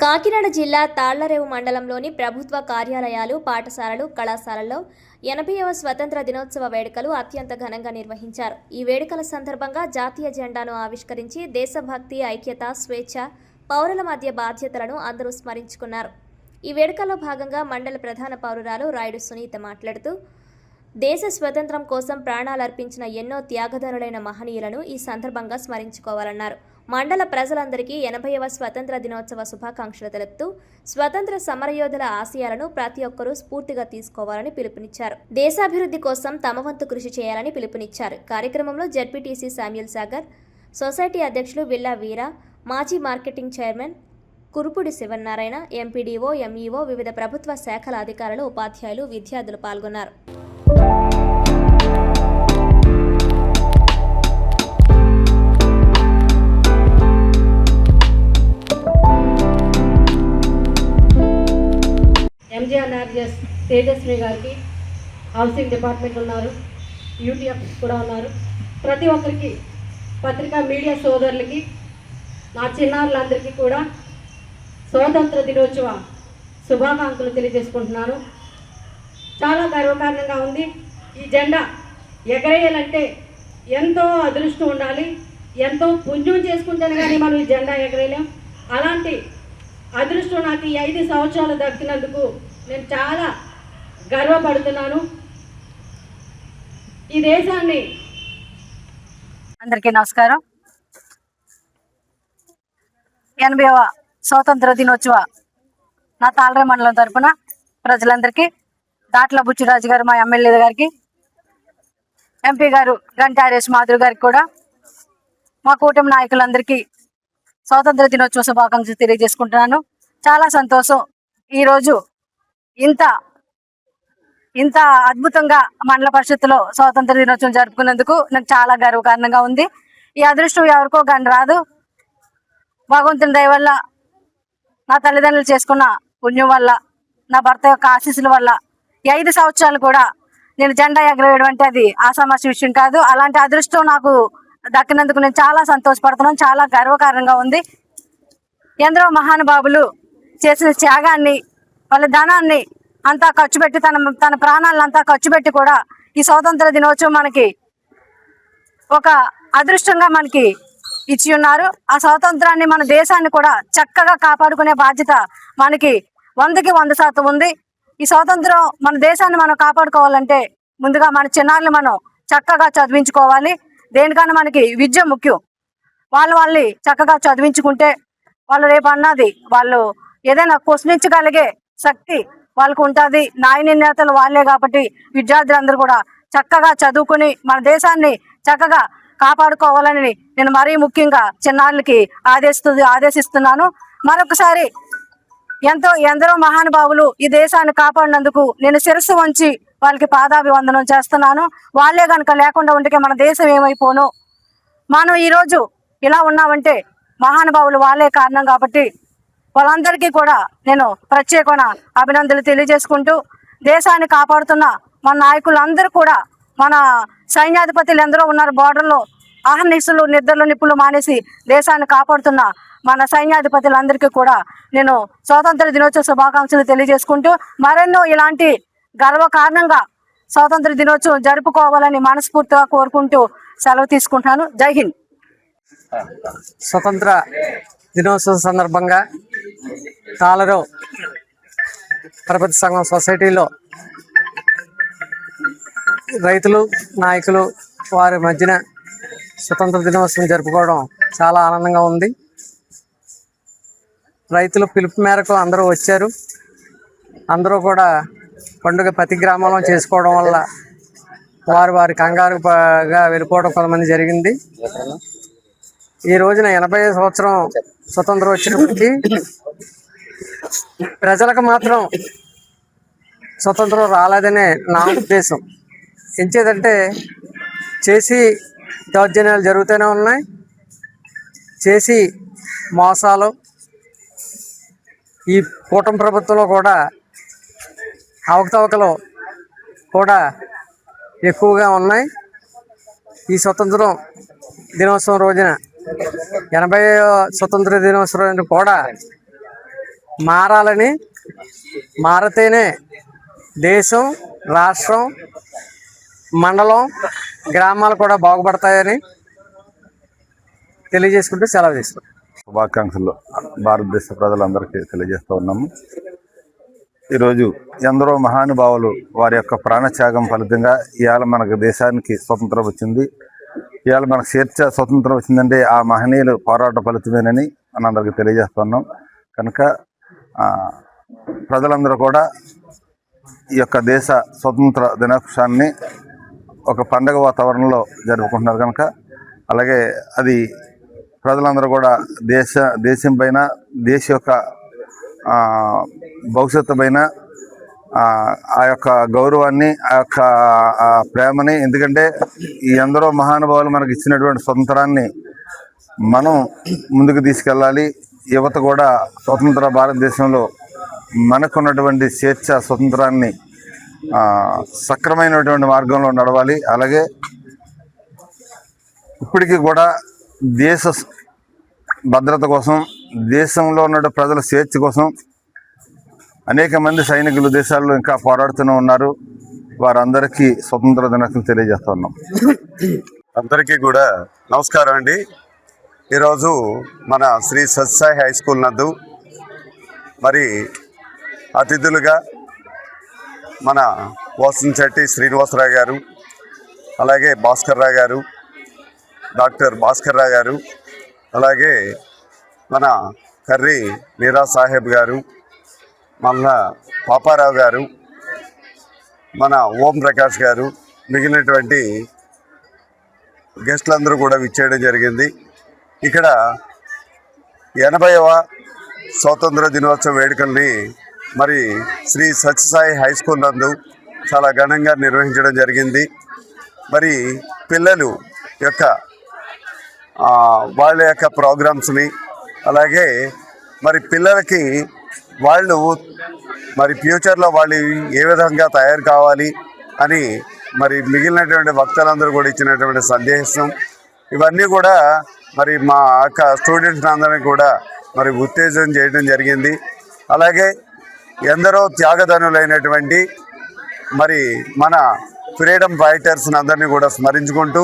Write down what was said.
కాకినాడ జిల్లా తాళ్లరేవు మండలంలోని ప్రభుత్వ కార్యాలయాలు, పాఠశాలలు, కళాశాలల్లో 80వ స్వతంత్ర దినోత్సవ వేడుకలు అత్యంత ఘనంగా నిర్వహించారు. ఈ వేడుకల సందర్భంగా జాతీయ జెండాను ఆవిష్కరించి దేశభక్తి, ఐక్యత, స్వేచ్ఛ, పౌరుల మధ్య బాధ్యతలను అందరూ స్మరించుకున్నారు. ఈ వేడుకల్లో భాగంగా మండల ప్రధాన పౌరురాలు రాయుడు సునీత మాట్లాడుతూ, దేశ స్వతంత్రం కోసం ప్రాణాలర్పించిన ఎన్నో త్యాగధనులైన మహనీయులను ఈ సందర్భంగా స్మరించుకోవాలన్నారు. మండల ప్రజలందరికీ 80వ స్వతంత్ర దినోత్సవ శుభాకాంక్షలు తెలుపుతూ స్వతంత్ర సమరయోధుల ఆశయాలను ప్రతి ఒక్కరూ స్ఫూర్తిగా తీసుకోవాలని పిలుపునిచ్చారు. దేశాభివృద్ధి కోసం తమ వంతు కృషి చేయాలని పిలుపునిచ్చారు. కార్యక్రమంలో జెడ్పీటీసీ శామ్యూల్ సాగర్, సొసైటీ అధ్యక్షులు విల్లా వీర, మాజీ marketing chairman Kurupudi Sivanarayana, MPDO, MEO, వివిధ ప్రభుత్వ శాఖల అధికారులు, ఉపాధ్యాయులు, విద్యార్థులు పాల్గొన్నారు. ఎంజీఆర్ఆర్జీఎస్ తేజస్వి గారికి హౌసింగ్ డిపార్ట్మెంట్ ఉన్నారు, యూటీఎఫ్ కూడా ఉన్నారు. ప్రతి ఒక్కరికి, పత్రికా మీడియా సోదరులకి, నా చిన్నారులందరికీ కూడా స్వాతంత్ర దినోత్సవ శుభాకాంక్షలు తెలియజేసుకుంటున్నాను. చాలా గర్వకారణంగా ఉంది. ఈ జెండా ఎగరేయాలంటే ఎంతో అదృష్టం ఉండాలి, ఎంతో పుణ్యం చేసుకుంటేనే కానీ మనం ఈ జెండా ఎగరేయలేం. అలాంటి అదృష్టం నాకు ఈ 5 సంవత్సరాలు దక్కినందుకు నేను చాలా గర్వపడుతున్నాను. ఈ దేశాన్ని అందరికీ నమస్కారం. 80వ స్వాతంత్ర దినోత్సవ నా తాళ్లరేవు మండలం తరపున ప్రజలందరికీ, దాట్ల బుచ్చిరాజు గారు మా ఎమ్మెల్యే గారికి, ఎంపీ గారు గంటా ఆర్ఎస్ మాధురి గారికి కూడా, మా కూటమి నాయకులందరికీ స్వాతంత్ర దినోత్సవ శుభాకాంక్షలు తెలియజేసుకుంటున్నాను. చాలా సంతోషం. ఈరోజు ఇంత అద్భుతంగా మండల పరిషత్తులో స్వాతంత్ర దినోత్సవం జరుపుకున్నందుకు నాకు చాలా గర్వకారణంగా ఉంది. ఈ అదృష్టం ఎవరికో కానీ రాదు. భగవంతుని దయ వల్ల, నా తల్లిదండ్రులు చేసుకున్న పుణ్యం వల్ల, నా భర్త యొక్క ఆశీస్సుల వల్ల ఈ 5 సంవత్సరాలు కూడా నేను జెండా ఎగరవేయడం అంటే అది ఆషామాషి విషయం కాదు. అలాంటి అదృష్టం నాకు దక్కినందుకు నేను చాలా సంతోషపడుతున్నాను. చాలా గర్వకారణంగా ఉంది. ఎందరో మహానుభావులు చేసిన త్యాగాన్ని, వాళ్ళ ధనాన్ని అంతా ఖర్చు పెట్టి, తన ప్రాణాలను అంతా ఖర్చు పెట్టి కూడా ఈ స్వాతంత్ర దినోత్సవం మనకి ఒక అదృష్టంగా మనకి ఇచ్చి ఉన్నారు. ఆ స్వాతంత్రాన్ని, మన దేశాన్ని కూడా చక్కగా కాపాడుకునే బాధ్యత మనకి 100కి 100% ఉంది. ఈ స్వాతంత్రం, మన దేశాన్ని మనం కాపాడుకోవాలంటే ముందుగా మన చిన్నారులు మనం చక్కగా చదివించుకోవాలి. దేనికన్నా మనకి విద్య ముఖ్యం. వాళ్ళని చక్కగా చదివించుకుంటే వాళ్ళు రేపు అన్నది వాళ్ళు ఏదైనా ప్రశ్నించగలిగే శక్తి వాళ్ళకు ఉంటుంది. నాయనిర్ణేతలు వాళ్ళే కాబట్టి విద్యార్థులందరూ కూడా చక్కగా చదువుకుని మన దేశాన్ని చక్కగా కాపాడుకోవాలని నేను మరీ ముఖ్యంగా చిన్నారులకి ఆదేశిస్తున్నాను. మరొకసారి ఎందరో మహానుభావులు ఈ దేశాన్ని కాపాడినందుకు నేను శిరస్సు వంచి వాళ్ళకి పాదాభివందనం చేస్తున్నాను. వాళ్ళే కనుక లేకుండా ఉంటే మన దేశం ఏమైపోను. మనం ఈరోజు ఇలా ఉన్నామంటే మహానుభావులు వాళ్ళే కారణం కాబట్టి వాళ్ళందరికీ కూడా నేను ప్రత్యేకమైన అభినందనలు తెలియజేసుకుంటూ, దేశాన్ని కాపాడుతున్న మన నాయకులందరూ కూడా, మన సైన్యాధిపతులు ఎందరో ఉన్నారు బోర్డర్లో, ఆహర్నిశలు నిద్రలు నిప్పులు మానేసి దేశాన్ని కాపాడుతున్న మన సైన్యాధిపతులందరికీ కూడా నేను స్వాతంత్ర దినోత్సవ శుభాకాంక్షలు తెలియజేసుకుంటూ, మరెన్నో ఇలాంటి గర్వకారణంగా స్వాతంత్ర దినోత్సవం జరుపుకోవాలని మనస్ఫూర్తిగా కోరుకుంటూ సెలవు తీసుకుంటున్నాను. జై హింద్. స్వతంత్ర దినోత్సవం సందర్భంగా తాళ్లరేవు పరపతి సంఘం సొసైటీలో రైతులు, నాయకులు వారి మధ్యన స్వతంత్ర దినోత్సవం జరుపుకోవడం చాలా ఆనందంగా ఉంది. రైతుల పిలుపు మేరకు అందరూ వచ్చారు. అందరూ కూడా పండుగ ప్రతి గ్రామంలో చేసుకోవడం వల్ల వారి కంగారుగా వెళ్ళిపోవడం కొంతమంది జరిగింది. ఈ రోజున 80 సంవత్సరం స్వతంత్రం వచ్చినప్పటికీ ప్రజలకు మాత్రం స్వతంత్రం రాలేదనే నా ఉద్దేశం. ఎంచేదంటే చేసి దౌర్జన్యాలు జరుగుతూనే ఉన్నాయి, చేసి మోసాలు. ఈ కూటమి ప్రభుత్వంలో కూడా అవకతవకలు కూడా ఎక్కువగా ఉన్నాయి. ఈ స్వతంత్రం దినోత్సవం రోజున 80వ స్వతంత్ర దినోత్సవం కూడా మారాలని, మారితేనే దేశం, రాష్ట్రం, మండలం, గ్రామాలు కూడా బాగుపడతాయని తెలియజేసుకుంటూ సెలవు తీసుకుంటాం. శుభాకాంక్షలు భారతదేశ ప్రజలందరికీ తెలియజేస్తూ ఉన్నాము. ఈరోజు ఎందరో మహానుభావులు వారి యొక్క ప్రాణత్యాగం ఫలితంగా ఇవాళ మనకు దేశానికి స్వతంత్రం వచ్చింది. ఇవాళ మనకు స్వతంత్రం వచ్చిందంటే ఆ మహనీయులు పోరాట ఫలితమేనని మనందరికీ తెలియజేస్తున్నాం. కనుక ప్రజలందరూ కూడా ఈ యొక్క దేశ స్వతంత్ర దినోత్సవాన్ని ఒక పండగ వాతావరణంలో జరుపుకుంటున్నారు. కనుక అలాగే అది ప్రజలందరూ కూడా దేశం పైన, దేశ యొక్క భవిష్యత్తు పైన ఆ యొక్క గౌరవాన్ని, ఆ యొక్క ప్రేమని, ఎందుకంటే ఈ ఎందరో మహానుభావులు మనకి ఇచ్చినటువంటి స్వతంత్రాన్ని మనం ముందుకు తీసుకెళ్ళాలి. యువత కూడా స్వతంత్ర భారతదేశంలో మనకున్నటువంటి స్వేచ్ఛ, స్వతంత్రాన్ని సక్రమైనటువంటి మార్గంలో నడవాలి. అలాగే ఇప్పటికీ కూడా దేశ భద్రత కోసం, దేశంలో ఉన్న ప్రజల స్వేచ్ఛ కోసం అనేక మంది సైనికులు దేశాల్లో ఇంకా పోరాడుతూనే ఉన్నారు. వారందరికీ స్వతంత్ర దినోత్సవం తెలియజేస్తూ ఉన్నాం. అందరికీ కూడా నమస్కారం అండి. ఈరోజు మన శ్రీ సత్యసాయి హై స్కూల్ నందు మరి అతిథులుగా మన వాసంశెట్టి శ్రీనివాసరావు గారు, అలాగే భాస్కర్ రావు గారు, డాక్టర్ భాస్కర్ రావు గారు, అలాగే మన కర్రీ మీరా సాహెబ్ గారు, మళ్ళా పాపారావు గారు, మన ఓం ప్రకాష్ గారు, మిగిలినటువంటి గెస్టులందరూ కూడా విచ్చేయడం జరిగింది. ఇక్కడ 80వ స్వాతంత్ర దినోత్సవ వేడుకల్ని మరి శ్రీ సత్యసాయి హై స్కూల్ నందు చాలా ఘనంగా నిర్వహించడం జరిగింది. మరి పిల్లలు యొక్క వాళ్ళ యొక్క ప్రోగ్రామ్స్ని, అలాగే మరి పిల్లలకి వాళ్ళు మరి ఫ్యూచర్లో వాళ్ళు ఏ విధంగా తయారు కావాలి అని మరి మిగిలినటువంటి వక్తలందరూ కూడా ఇచ్చినటువంటి సందేశం, ఇవన్నీ కూడా మరి మా యొక్క స్టూడెంట్స్ అందరినీ కూడా మరి ఉత్తేజం చేయడం జరిగింది. అలాగే ఎందరో త్యాగధనులైనటువంటి మరి మన ఫ్రీడమ్ ఫైటర్స్ని అందరినీ కూడా స్మరించుకుంటూ